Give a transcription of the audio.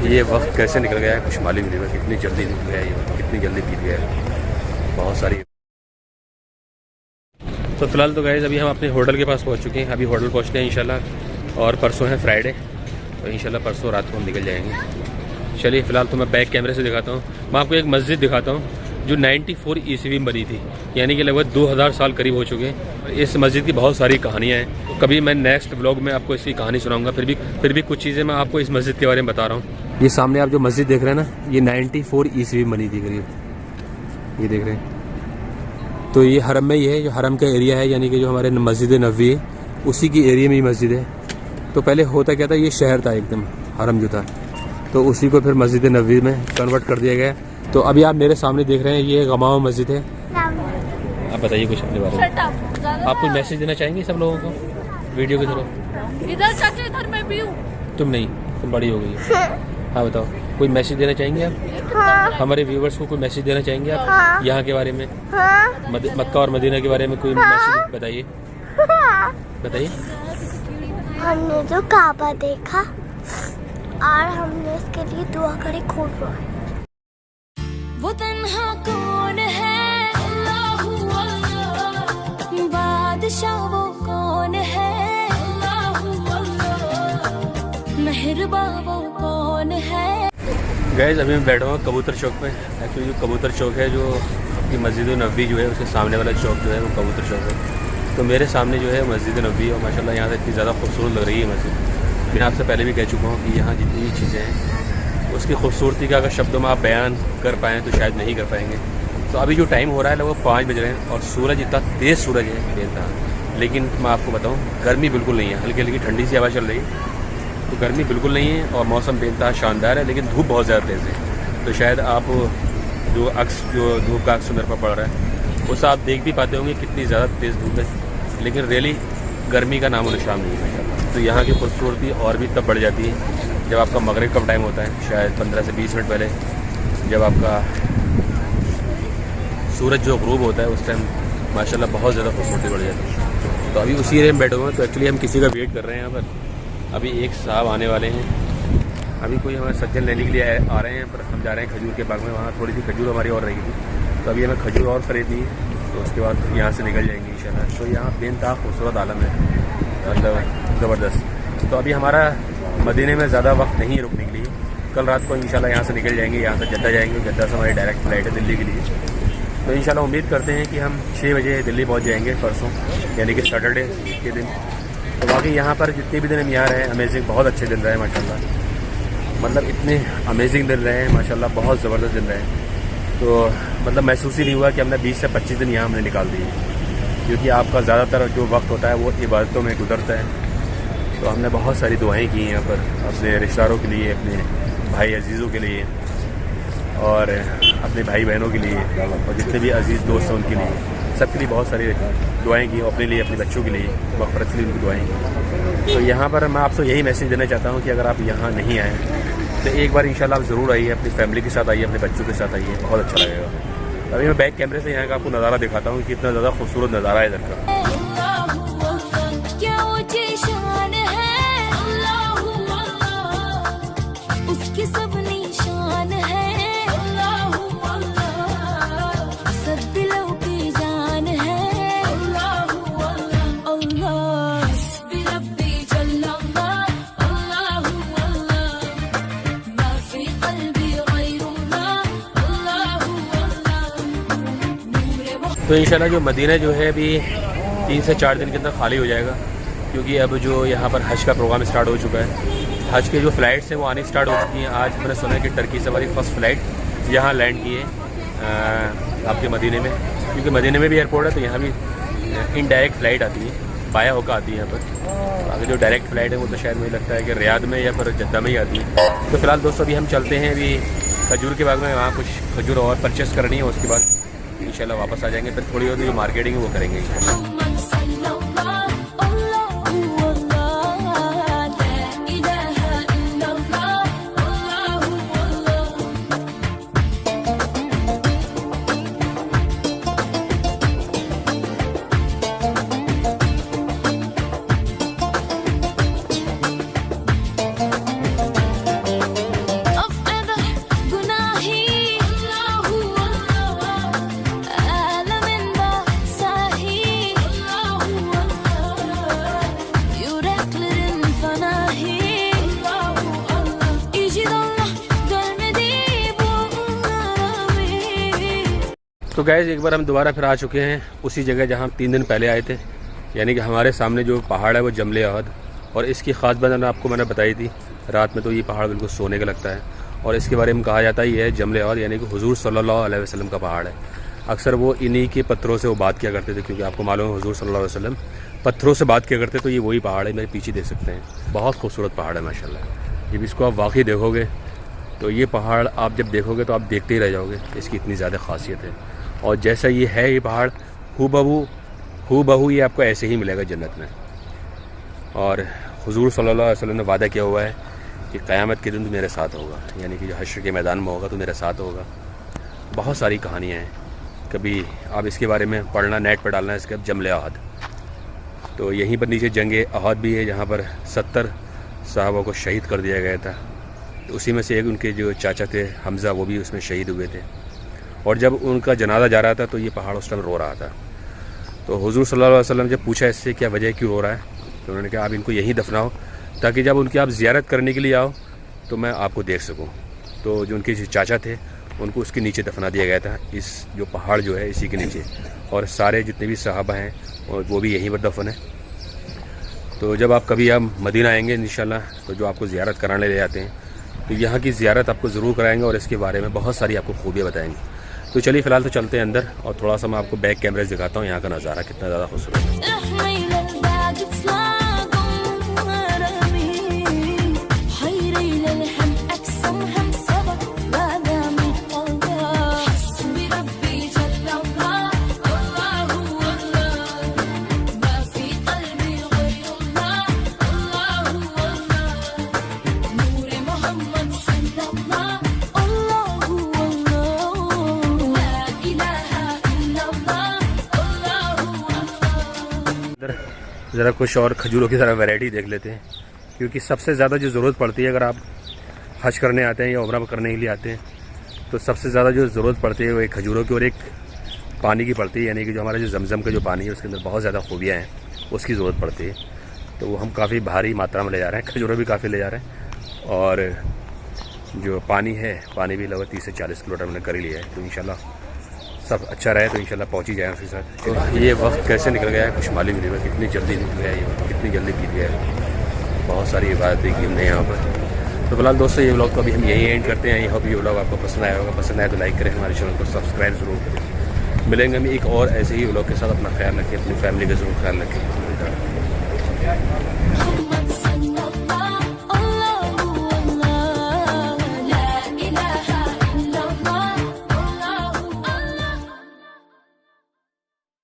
ये वक्त कैसे निकल गया है कुछ मालूम नहीं हुआ, कितनी जल्दी निकल गया है, ये कितनी जल्दी बीत गया है। बहुत सारी। तो फिलहाल तो गाइस अभी हम अपने होटल के पास पहुंच चुके हैं। अभी होटल पहुंचते हैं इंशाल्लाह, और परसों है फ्राइडे, तो इंशाल्लाह परसों रात को हम निकल जाएंगे। चलिए फिलहाल तो मैं बैक कैमरे से दिखाता हूँ। मैं आपको एक मस्जिद दिखाता हूँ जो 94 ईस्वी में बनी थी, यानी कि लगभग 2000 साल करीब हो चुके हैं। इस मस्जिद की बहुत सारी कहानियाँ हैं, तो कभी मैं नेक्स्ट व्लॉग में आपको इसकी कहानी सुनाऊंगा। फिर भी कुछ चीज़ें मैं आपको इस मस्जिद के बारे में बता रहा हूँ। ये सामने आप जो मस्जिद देख रहे हैं ना, ये 94 ईस्वी में बनी थी करीब, ये देख रहे हैं। तो ये हरम में ही है, जो हरम का एरिया है, यानी कि जो हमारे मस्जिद नबवी है उसी की एरिया में ही मस्जिद है। तो पहले होता क्या था, ये शहर था एकदम, हरम जो था, तो उसी को फिर मस्जिद नबवी में कन्वर्ट कर दिया गया। तो अभी आप मेरे सामने देख रहे हैं, ये गमावा मस्जिद है। आप बताइए कुछ अपने बारे में। आप कोई मैसेज देना चाहेंगे सब लोगों को वीडियो के थ्रू? इधर चाचा, इधर मैं भी हूँ। तुम नहीं, तुम बड़ी हो गई। हाँ बताओ, कोई मैसेज देना चाहेंगे आप? हाँ। हमारे व्यूवर्स को कोई मैसेज देना चाहेंगे आप? हाँ। यहाँ के बारे में, हाँ। मक्का और मदीना के बारे में कोई मैसेज बताइए, हाँ। बताइए। हमने जो काबा देखा और हमने इसके लिए दुआ करी खूब। वो तन्हा कौन है, अल्लाहू अल्लाह, बादशाह वो कौन है, अल्लाहू अल्लाह, मेहरबान वो कौन है। गाइस अभी मैं बैठा हूँ कबूतर चौक पे। एक्चुअली जो कबूतर चौक है, जो आपकी मस्जिद नबवी जो है उसके सामने वाला चौक जो है वो कबूतर चौक है। तो मेरे सामने जो है मस्जिद नबवी, और माशाल्लाह यहाँ से इतनी ज़्यादा खूबसूरत लग रही है मस्जिद। मैं आपसे पहले भी कह चुका हूँ कि यहाँ जितनी भी चीज़ें हैं उसकी खूबसूरती का अगर शब्दों में आप बयान कर पाएँ तो शायद नहीं कर पाएंगे। तो अभी जो टाइम हो रहा है लगभग 5 बज रहे हैं, और सूरज इतना तेज़ सूरज है बेनतहा। लेकिन मैं आपको बताऊँ, गर्मी बिल्कुल नहीं है, हल्की हल्की ठंडी सी हवा चल रही है, तो गर्मी बिल्कुल नहीं है, और मौसम बेनतहा शानदार है। लेकिन धूप बहुत ज़्यादा तेज़ है, तो शायद आप जो धूप का अक्स मेरे पर पड़ रहा है उस आप देख भी पाते होंगे कितनी ज़्यादा तेज़ धूप है, लेकिन रियली गर्मी का नामो निशान नहीं है। तो यहाँ की खूबसूरती और भी तब बढ़ जाती है जब आपका मगरिब का टाइम होता है, शायद 15 से 20 मिनट पहले, जब आपका सूरज जो ग़ुरूब होता है उस टाइम माशाल्लाह बहुत ज़्यादा खूबसूरती बढ़ जाती है। तो अभी उसी एरिया में बैठे हुए हैं। तो एक्चुअली हम किसी का वेट कर रहे हैं यहाँ पर। अभी एक साहब आने वाले हैं, अभी कोई हमारे सज्जन लेने के लिए आ रहे हैं, पर हम जा रहे हैं खजूर के बाग में। वहाँ थोड़ी सी खजूर हमारी और रही थी, तो अभी हमें खजूर और खरीदनी है, तो उसके बाद यहाँ से निकल जाएंगे इंशाल्लाह। तो यहाँ बेनतहा खूबसूरत आलम है, मतलब ज़बरदस्त। तो अभी हमारा मदीने में ज़्यादा वक्त नहीं रुकने के लिए, कल रात को इंशाल्लाह यहाँ से निकल जाएंगे, यहाँ से जद्दा जाएंगे। जद्दा से हमारी डायरेक्ट फ्लाइट है दिल्ली के लिए। तो इंशाल्लाह उम्मीद करते हैं कि हम 6 बजे दिल्ली पहुँच जाएंगे परसों, यानी कि सैटरडे के दिन। तो बाकी यहाँ पर जितने भी दिन हम यहाँ रहे, अमेजिंग, बहुत अच्छे दिन रहे माशाल्लाह। मतलब इतने अमेजिंग दिन रहे माशाल्लाह, बहुत ज़बरदस्त दिन रहे। तो मतलब महसूस ही नहीं हुआ कि हमने 20 से 25 दिन यहाँ हमने निकाल दिए, क्योंकि आपका ज़्यादातर जो वक्त होता है वो इबादतों में गुजरता है। तो हमने बहुत सारी दुआएं की यहाँ पर अपने रिश्तेदारों के लिए, अपने भाई अजीज़ों के लिए, और अपने भाई बहनों के लिए, और जितने भी अजीज़ दोस्त हैं उनके लिए, सबके लिए बहुत सारी दुआएं की। अपने लिए, अपने बच्चों के लिए, मग़फ़िरत के लिए उनकी दुआएं की। तो यहाँ पर मैं आपसे यही मैसेज देना चाहता हूँ कि अगर आप यहाँ नहीं आए तो एक बार इंशाल्लाह आप ज़रूर आइए, अपनी फैमिली के साथ आइए, अपने बच्चों के साथ आइए, बहुत अच्छा लगेगा। अभी मैं बैक कैमरे से यहाँ का आपको नज़ारा दिखाता हूँ कि कितना ज़्यादा खूबसूरत नज़ारा है इधर का। तो इंशाल्लाह जो मदीना जो है अभी 3 से 4 दिन के अंदर खाली हो जाएगा, क्योंकि अब जो यहाँ पर हज का प्रोग्राम स्टार्ट हो चुका है। हज के जो फ़्लाइट्स हैं वो आनी स्टार्ट हो चुकी हैं। आज मैंने सुना है कि टर्की से हमारी फ़र्स्ट फ़्लाइट यहाँ लैंड की है आपके मदीने में, क्योंकि मदीने में भी एयरपोर्ट है, तो यहाँ भी इनडायरेक्ट फ़्लाइट आती है, बाया होकर आती है यहाँ पर। आगे जो डायरेक्ट फ़्लाइट है वो तो शायद मुझे लगता है कि रियाद में या फिर जद्दा में ही आती है। तो फ़िलहाल दोस्तों अभी हम चलते हैं अभी खजूर के बाग में, वहाँ कुछ खजूर और परचेस करनी है, उसके बाद इंशाल्लाह वापस आ जाएंगे। फिर थोड़ी और जो मार्केटिंग है वो करेंगे इंशाल्लाह। तो गाइस एक बार हम दोबारा फिर आ चुके हैं उसी जगह जहाँ हम 3 दिन पहले आए थे, यानी कि हमारे सामने जो पहाड़ है वो जमले अहद। और इसकी ख़ास बात आपको मैंने बताई थी, रात में तो ये पहाड़ बिल्कुल सोने का लगता है। और इसके बारे में कहा जाता है ये है जमले अहद, यानी कि हुजूर सल्लल्लाहु अलैहि वसल्लम का पहाड़ है। अक्सर वो इन्हीं के पत्थरों से वो बात किया करते थे, क्योंकि आपको मालूम है हुजूर सल्लल्लाहु अलैहि वसल्लम पत्थरों से बात किया करते। तो ये वही पहाड़ है, मेरे पीछे देख सकते हैं, बहुत खूबसूरत पहाड़ है माशाल्लाह। जब इसको आप वाकई देखोगे तो ये पहाड़ आप जब देखोगे तो आप देखते ही रह जाओगे, इसकी इतनी ज़्यादा खासियत है। और जैसा ये है ये पहाड़ हू बहू ये आपको ऐसे ही मिलेगा जन्नत में। और हुजूर सल्लल्लाहु अलैहि वसल्लम ने वादा किया हुआ है कि क़यामत के दिन तो मेरे साथ होगा, यानी कि जो हश्र के मैदान में होगा तो मेरे साथ होगा। बहुत सारी कहानियाँ हैं, कभी आप इसके बारे में पढ़ना, नेट पर डालना इसके जमले अहद। तो यहीं पर नीचे जंग अहद भी है, जहाँ पर 70 सहाबा को शहीद कर दिया गया था। तो उसी में से एक उनके जो चाचा थे हमज़ा, वो भी उसमें शहीद हुए थे। और जब उनका जनाजा जा रहा था तो ये पहाड़ उस टाइम रो रहा था। तो हुजूर सल्लल्लाहु अलैहि वसल्लम जब पूछा इससे क्या वजह क्यों रो रहा है, तो उन्होंने कहा आप इनको यहीं दफनाओ, ताकि जब उनकी आप ज़ियारत करने के लिए आओ तो मैं आपको देख सकूं। तो जो उनके चाचा थे उनको उसके नीचे दफना दिया गया था, इस जो पहाड़ जो है इसी के नीचे। और सारे जितने भी सहाबा हैं वो भी यहीं पर दफन है। तो जब आप कभी आप मदीना आएंगे इंशाल्लाह, तो जो आपको ज़ियारत कराने ले जाते हैं तो यहाँ की ज़ियारत आपको ज़रूर कराएंगे और इसके बारे में बहुत सारी आपको खूबियाँ बताएंगे। तो चलिए फ़िलहाल तो चलते हैं अंदर और थोड़ा सा मैं आपको बैक कैमरे से दिखाता हूँ यहाँ का नज़ारा कितना ज़्यादा खूबसूरत है। ज़रा कुछ और खजूरों की ज़रा वैरायटी देख लेते हैं, क्योंकि सबसे ज़्यादा जो ज़रूरत पड़ती है अगर आप हज करने आते हैं या उम्रा करने के लिए आते हैं, तो सबसे ज़्यादा जो ज़रूरत पड़ती है वो एक खजूरों की और एक पानी की पड़ती है। यानी कि जो हमारा जो जमजम का जो पानी है उसके अंदर बहुत ज़्यादा खूबियाँ हैं, उसकी ज़रूरत पड़ती है। तो वो हम काफ़ी भारी मात्रा में ले जा रहे हैं, खजूरें भी काफ़ी ले जा रहे हैं। और जो पानी है, पानी भी लगभग 30 से 40 किलोमीटर मैंने कर ही लिया है। तो इंशाल्लाह सब अच्छा रहे तो इंशाल्लाह पहुंच ही जाए उसके साथ। तो ये वक्त कैसे निकल गया है कुछ मालूम नहीं हुआ, कितनी जल्दी निकल गया है, कितनी जल्दी बीत गया है। बहुत सारी इबादतें की हमने यहाँ पर। तो फिलहाल दोस्तों ये व्लॉग को अभी हम यही एंड करते हैं। आई होप ये व्लॉग आपको पसंद आया होगा। पसंद आया तो लाइक करें, हमारे चैनल को सब्सक्राइब ज़रूर करें। मिलेंगे हम एक और ऐसे ही व्लॉग के साथ। अपना ख्याल रखें, अपनी फैमिली का ज़रूर ख्याल रखें।